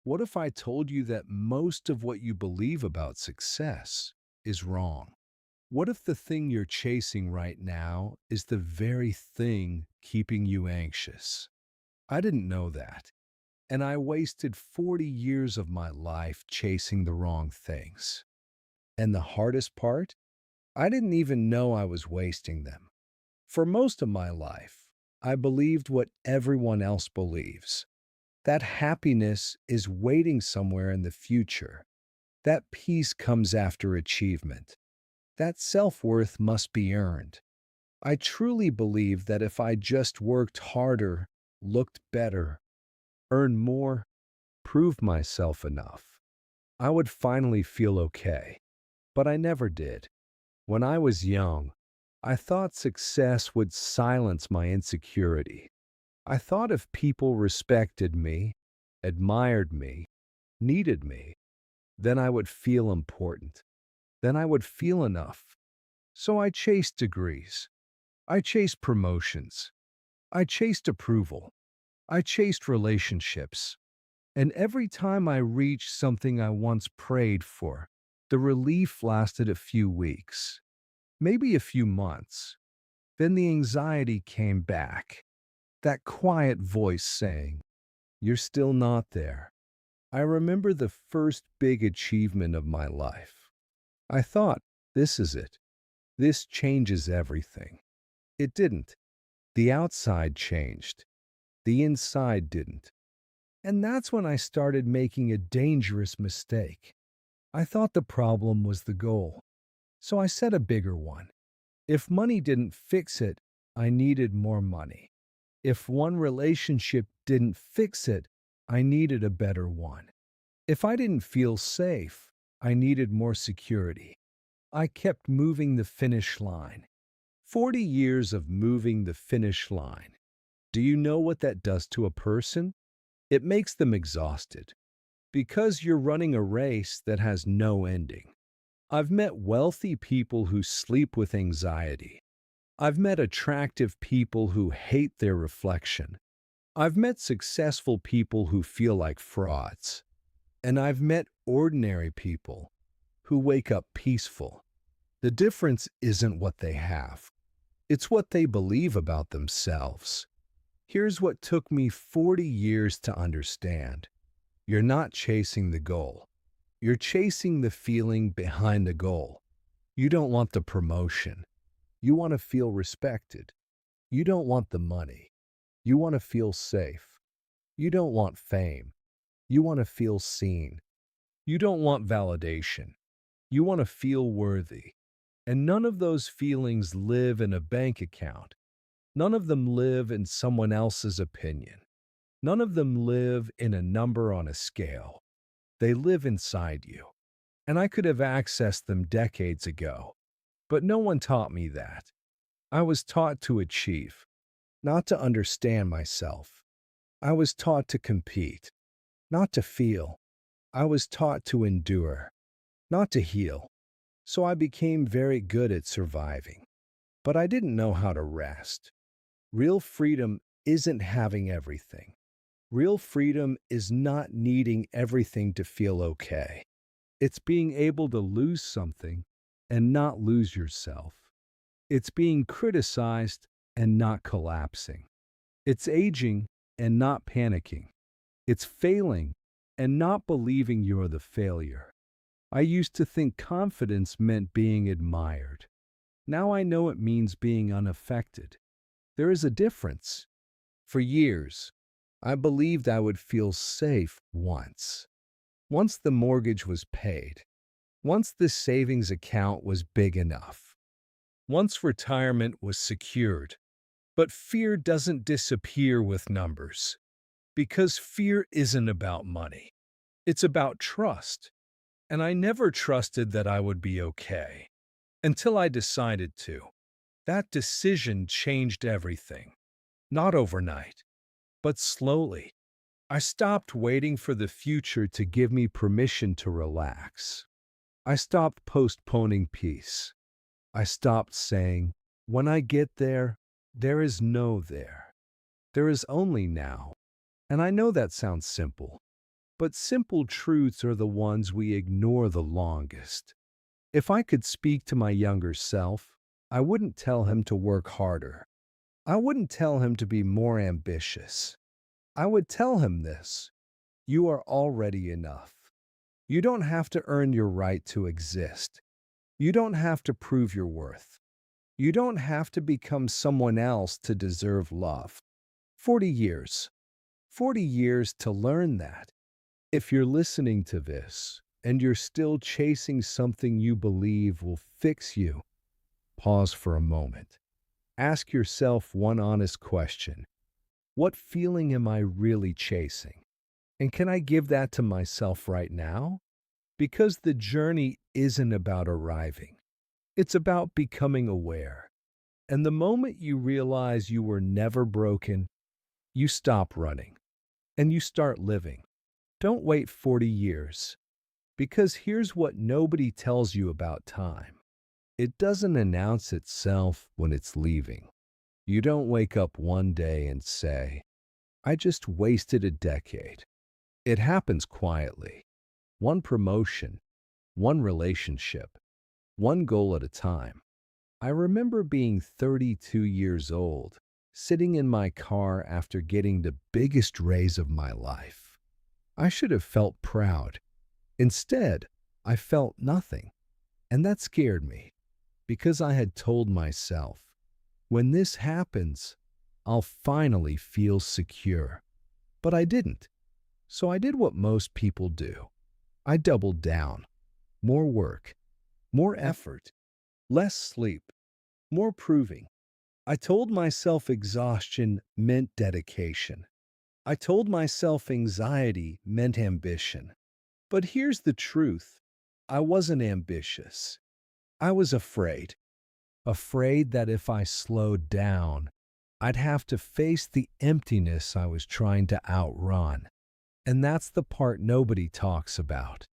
What if I told you that most of what you believe about success is wrong? What if the thing you're chasing right now is the very thing keeping you anxious? I didn't know that, and I wasted 40 years of my life chasing the wrong things. And the hardest part? I didn't even know I was wasting them. For most of my life, I believed what everyone else believes. That happiness is waiting somewhere in the future. That peace comes after achievement. That self-worth must be earned. I truly believe that if I just worked harder, looked better, earned more, proved myself enough, I would finally feel okay. But I never did. When I was young, I thought success would silence my insecurity. I thought if people respected me, admired me, needed me, then I would feel important. Then I would feel enough. So I chased degrees. I chased promotions. I chased approval. I chased relationships. And every time I reached something I once prayed for, the relief lasted a few weeks, maybe a few months. Then the anxiety came back, that quiet voice saying, "You're still not there." I remember the first big achievement of my life. I thought, this is it. This changes everything. It didn't. The outside changed. The inside didn't. And that's when I started making a dangerous mistake. I thought the problem was the goal. So I set a bigger one. If money didn't fix it, I needed more money. If one relationship didn't fix it, I needed a better one. If I didn't feel safe, I needed more security. I kept moving the finish line. 40 years of moving the finish line. Do you know what that does to a person? It makes them exhausted because you're running a race that has no ending. I've met wealthy people who sleep with anxiety. I've met attractive people who hate their reflection. I've met successful people who feel like frauds. And I've met ordinary people who wake up peaceful. The difference isn't what they have. It's what they believe about themselves. Here's what took me 40 years to understand. You're not chasing the goal. You're chasing the feeling behind the goal. You don't want the promotion. You want to feel respected. You don't want the money. You want to feel safe. You don't want fame. You want to feel seen. You don't want validation. You want to feel worthy. And none of those feelings live in a bank account. None of them live in someone else's opinion. None of them live in a number on a scale. They live inside you. And I could have accessed them decades ago. But no one taught me that. I was taught to achieve, not to understand myself. I was taught to compete, not to feel. I was taught to endure, not to heal. So I became very good at surviving. But I didn't know how to rest. Real freedom isn't having everything. Real freedom is not needing everything to feel okay. It's being able to lose something and not lose yourself. It's being criticized and not collapsing. It's aging and not panicking. It's failing and not believing you're the failure. I used to think confidence meant being admired. Now I know it means being unaffected. There is a difference. For years, I believed I would feel safe once. Once the mortgage was paid. Once the savings account was big enough. Once retirement was secured. But fear doesn't disappear with numbers. Because fear isn't about money. It's about trust. And I never trusted that I would be okay. Until I decided to. That decision changed everything. Not overnight, but slowly. I stopped waiting for the future to give me permission to relax. I stopped postponing peace. I stopped saying, when I get there, there is no there. There is only now. And I know that sounds simple, But simple truths are the ones we ignore the longest. If I could speak to my younger self, I wouldn't tell him to work harder. I wouldn't tell him to be more ambitious. I would tell him this: you are already enough. You don't have to earn your right to exist. You don't have to prove your worth. You don't have to become someone else to deserve love. 40 years. 40 years to learn that. If you're listening to this and you're still chasing something you believe will fix you, pause for a moment. Ask yourself one honest question. What feeling am I really chasing? And can I give that to myself right now? Because the journey isn't about arriving. It's about becoming aware. And the moment you realize you were never broken, you stop running and you start living. Don't wait 40 years. Because here's what nobody tells you about time. It doesn't announce itself when it's leaving. You don't wake up one day and say, I just wasted a decade. It happens quietly. One promotion, one relationship, one goal at a time. I remember being 32 years old, sitting in my car after getting the biggest raise of my life. I should have felt proud. Instead, I felt nothing. And that scared me, because I had told myself, when this happens, I'll finally feel secure. But I didn't. So I did what most people do. I doubled down. More work, more effort, less sleep, more proving. I told myself exhaustion meant dedication. I told myself anxiety meant ambition. But here's the truth. I wasn't ambitious. I was afraid. Afraid that if I slowed down, I'd have to face the emptiness I was trying to outrun. And that's the part nobody talks about.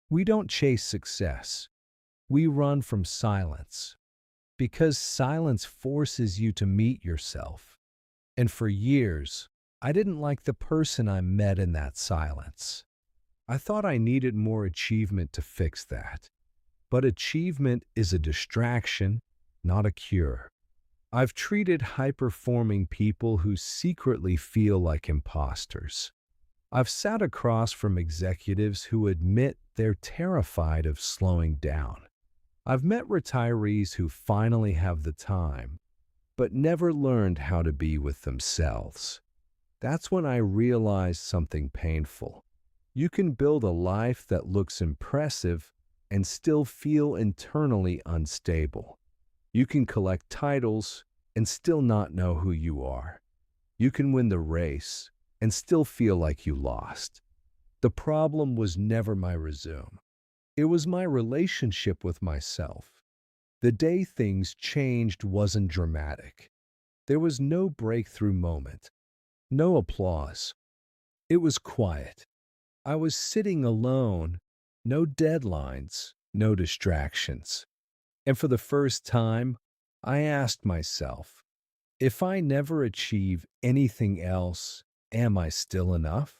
We don't chase success. We run from silence. Because silence forces you to meet yourself. And for years, I didn't like the person I met in that silence. I thought I needed more achievement to fix that. But achievement is a distraction, not a cure. I've treated high-performing people who secretly feel like imposters. I've sat across from executives who admit they're terrified of slowing down. I've met retirees who finally have the time, but never learned how to be with themselves. That's when I realized something painful. You can build a life that looks impressive and still feel internally unstable. You can collect titles and still not know who you are. You can win the race and still feel like you lost. The problem was never my resume. It was my relationship with myself. The day things changed wasn't dramatic. There was no breakthrough moment, no applause. It was quiet. I was sitting alone, no deadlines, no distractions. And for the first time, I asked myself, if I never achieve anything else, am I still enough?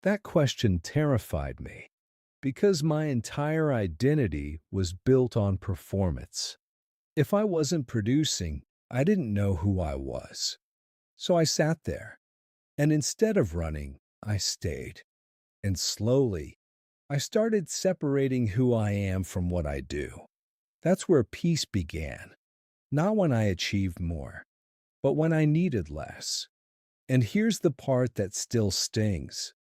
That question terrified me, because my entire identity was built on performance. If I wasn't producing, I didn't know who I was. So I sat there, and instead of running, I stayed. And slowly, I started separating who I am from what I do. That's where peace began. Not when I achieved more, but when I needed less. And here's the part that still stings.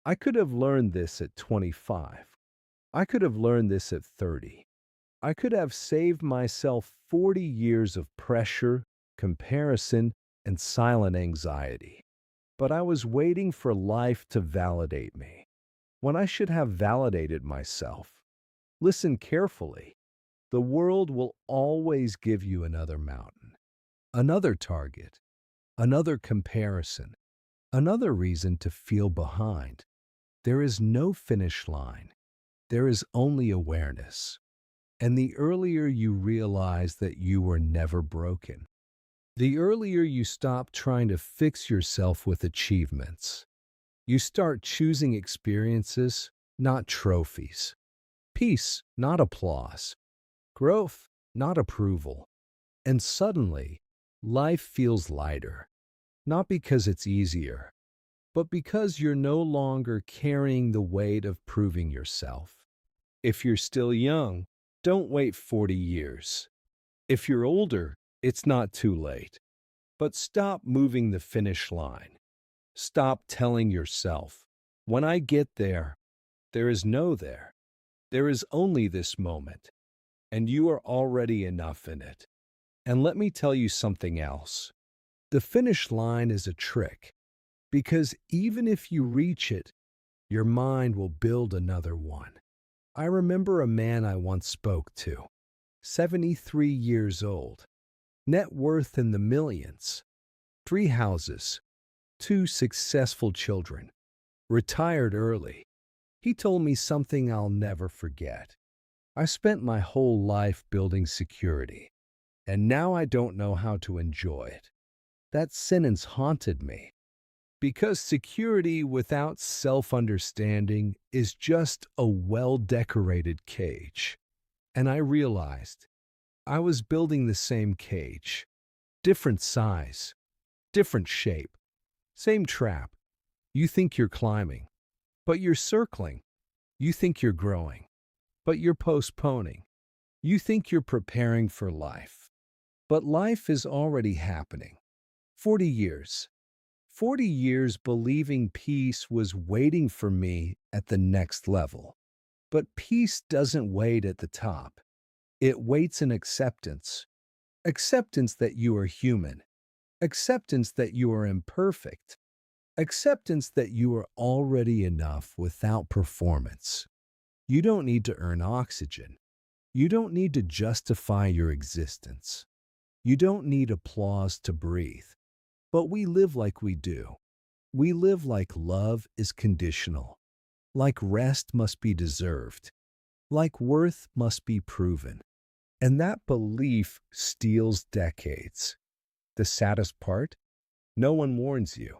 I could have learned this at 25. I could have learned this at 30. I could have saved myself 40 years of pressure, comparison, and silent anxiety. But I was waiting for life to validate me, when I should have validated myself. Listen carefully. The world will always give you another mountain, another target, another comparison, another reason to feel behind. There is no finish line. There is only awareness. And the earlier you realize that you were never broken, the earlier you stop trying to fix yourself with achievements. You start choosing experiences, not trophies. Peace, not applause. Growth, not approval. And suddenly, life feels lighter. Not because it's easier, but because you're no longer carrying the weight of proving yourself. If you're still young, don't wait 40 years. If you're older, it's not too late. But stop moving the finish line. Stop telling yourself, when I get there, there is no there. There is only this moment, and you are already enough in it. And let me tell you something else. The finish line is a trick, because even if you reach it, your mind will build another one. I remember a man I once spoke to, 73 years old, net worth in the millions, 3 houses, 2 successful children, retired early. He told me something I'll never forget. I spent my whole life building security, and now I don't know how to enjoy it. That sentence haunted me, because security without self-understanding is just a well-decorated cage. And I realized I was building the same cage, different size, different shape, same trap. You think you're climbing, but you're circling. You think you're growing, but you're postponing. You think you're preparing for life, but life is already happening. 40 years. 40 years believing peace was waiting for me at the next level. But peace doesn't wait at the top. It waits in acceptance. Acceptance that you are human. Acceptance that you are imperfect. Acceptance that you are already enough without performance. You don't need to earn oxygen. You don't need to justify your existence. You don't need applause to breathe. But we live like we do. We live like love is conditional, like rest must be deserved, like worth must be proven. And that belief steals decades. The saddest part? No one warns you,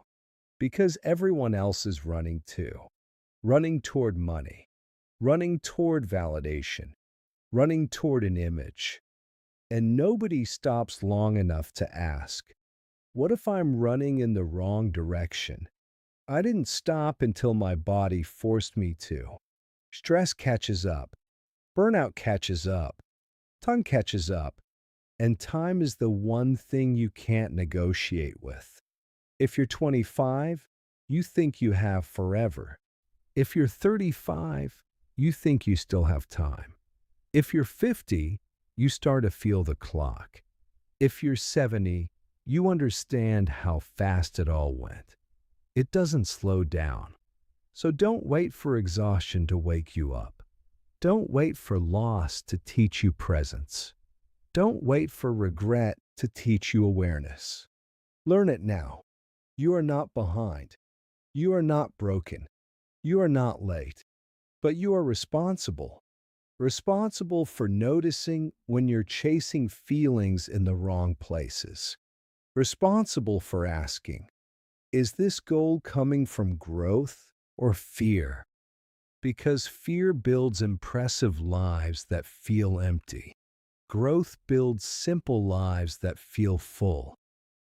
because everyone else is running too. Running toward money, running toward validation, running toward an image. And nobody stops long enough to ask, what if I'm running in the wrong direction? I didn't stop until my body forced me to. Stress catches up, burnout catches up, tongue catches up, and time is the one thing you can't negotiate with. If you're 25, you think you have forever. If you're 35, you think you still have time. If you're 50, you start to feel the clock. If you're 70, you understand how fast it all went. It doesn't slow down. So don't wait for exhaustion to wake you up. Don't wait for loss to teach you presence. Don't wait for regret to teach you awareness. Learn it now. You are not behind. You are not broken. You are not late. But you are responsible. Responsible for noticing when you're chasing feelings in the wrong places. Responsible for asking, is this goal coming from growth or fear? Because fear builds impressive lives that feel empty. Growth builds simple lives that feel full.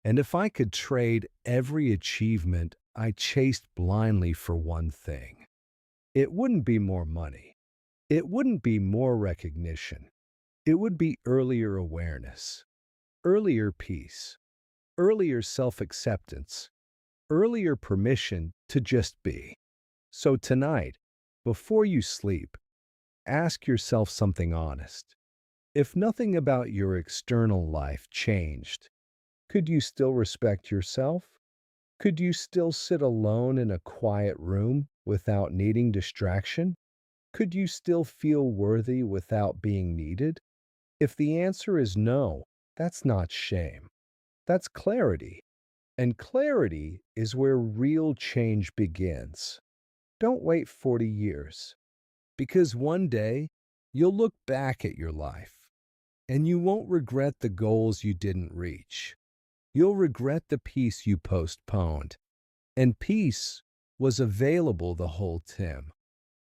And if I could trade every achievement I chased blindly for one thing, it wouldn't be more money. It wouldn't be more recognition. It would be earlier awareness, earlier peace, earlier self-acceptance, earlier permission to just be. So tonight, before you sleep, ask yourself something honest. If nothing about your external life changed, could you still respect yourself? Could you still sit alone in a quiet room without needing distraction? Could you still feel worthy without being needed? If the answer is no, that's not shame. That's clarity. And clarity is where real change begins. Don't wait 40 years, because one day you'll look back at your life and you won't regret the goals you didn't reach. You'll regret the peace you postponed. And peace, was available the whole time.